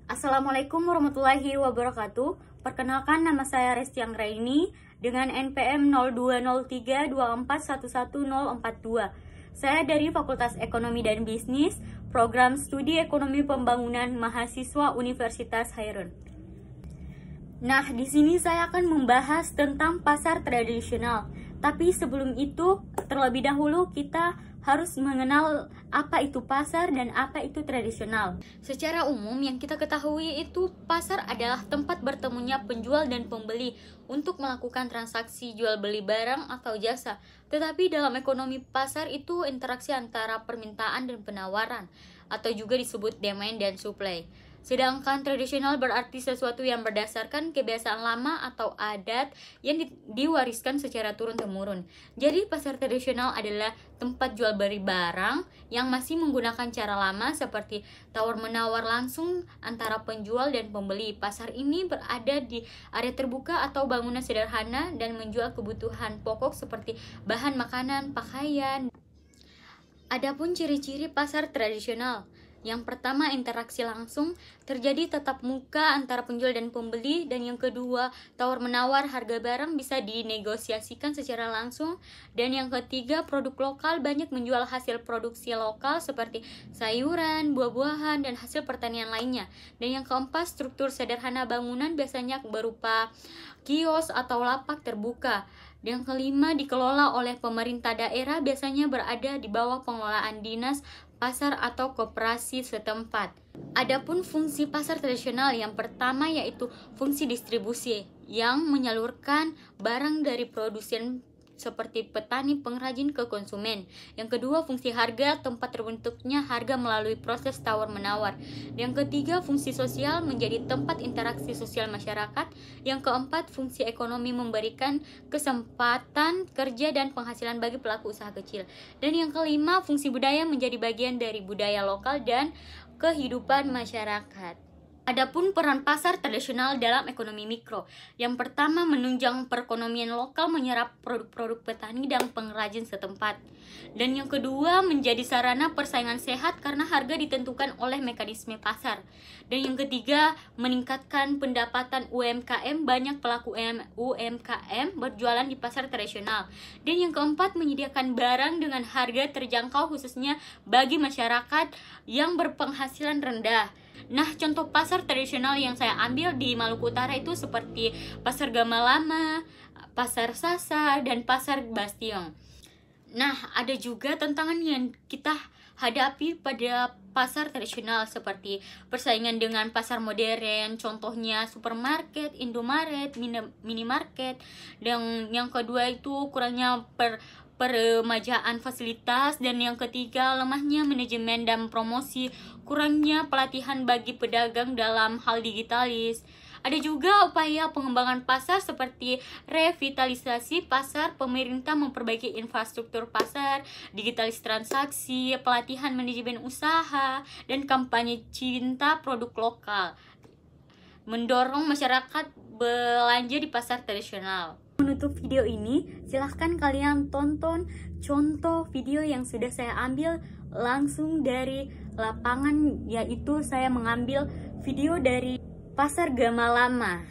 Assalamualaikum warahmatullahi wabarakatuh. Perkenalkan, nama saya Resti Anggraini dengan NPM 020324111042. Saya dari Fakultas Ekonomi dan Bisnis, Program Studi Ekonomi Pembangunan Mahasiswa Universitas Hairun. Nah, di sini saya akan membahas tentang pasar tradisional. Tapi sebelum itu, terlebih dahulu kita harus mengenal apa itu pasar dan apa itu tradisional. Secara umum yang kita ketahui itu pasar adalah tempat bertemunya penjual dan pembeli untuk melakukan transaksi jual beli barang atau jasa. Tetapi dalam ekonomi pasar itu interaksi antara permintaan dan penawaran, atau juga disebut demand dan supply. Sedangkan tradisional berarti sesuatu yang berdasarkan kebiasaan lama atau adat yang diwariskan secara turun-temurun. Jadi pasar tradisional adalah tempat jual beli barang yang masih menggunakan cara lama seperti tawar-menawar langsung antara penjual dan pembeli. Pasar ini berada di area terbuka atau bangunan sederhana dan menjual kebutuhan pokok seperti bahan makanan, pakaian. Adapun ciri-ciri pasar tradisional. Yang pertama, interaksi langsung, terjadi tatap muka antara penjual dan pembeli. Dan yang kedua, tawar-menawar harga barang bisa dinegosiasikan secara langsung. Dan yang ketiga, produk lokal, banyak menjual hasil produksi lokal seperti sayuran, buah-buahan, dan hasil pertanian lainnya. Dan yang keempat, struktur sederhana bangunan biasanya berupa kios atau lapak terbuka. Dan yang kelima, dikelola oleh pemerintah daerah, biasanya berada di bawah pengelolaan dinas pasar atau koperasi setempat. Adapun fungsi pasar tradisional, yang pertama yaitu fungsi distribusi yang menyalurkan barang dari produsen seperti petani pengrajin ke konsumen. Yang kedua, fungsi harga, tempat terbentuknya harga melalui proses tawar-menawar. Yang ketiga, fungsi sosial, menjadi tempat interaksi sosial masyarakat. Yang keempat, fungsi ekonomi, memberikan kesempatan kerja dan penghasilan bagi pelaku usaha kecil. Dan yang kelima, fungsi budaya, menjadi bagian dari budaya lokal dan kehidupan masyarakat. Adapun peran pasar tradisional dalam ekonomi mikro. Yang pertama, menunjang perekonomian lokal, menyerap produk-produk petani dan pengrajin setempat. Dan yang kedua, menjadi sarana persaingan sehat karena harga ditentukan oleh mekanisme pasar. Dan yang ketiga, meningkatkan pendapatan UMKM, banyak pelaku UMKM berjualan di pasar tradisional. Dan yang keempat, menyediakan barang dengan harga terjangkau khususnya bagi masyarakat yang berpenghasilan rendah. Nah, contoh pasar tradisional yang saya ambil di Maluku Utara itu seperti Pasar Gamalama, Pasar Sasa, dan Pasar Bastion. Nah, ada juga tantangan yang kita hadapi pada pasar tradisional seperti persaingan dengan pasar modern, contohnya supermarket, Indomaret, minimarket. Dan yang kedua itu kurangnya peremajaan fasilitas. Dan yang ketiga, lemahnya manajemen dan promosi, kurangnya pelatihan bagi pedagang dalam hal digitalis. Ada juga upaya pengembangan pasar seperti revitalisasi pasar, pemerintah memperbaiki infrastruktur pasar, digitalis transaksi, pelatihan manajemen usaha, dan kampanye cinta produk lokal, mendorong masyarakat belanja di pasar tradisional. Menutup video ini, silahkan kalian tonton contoh video yang sudah saya ambil langsung dari lapangan, yaitu saya mengambil video dari Pasar Gamalama.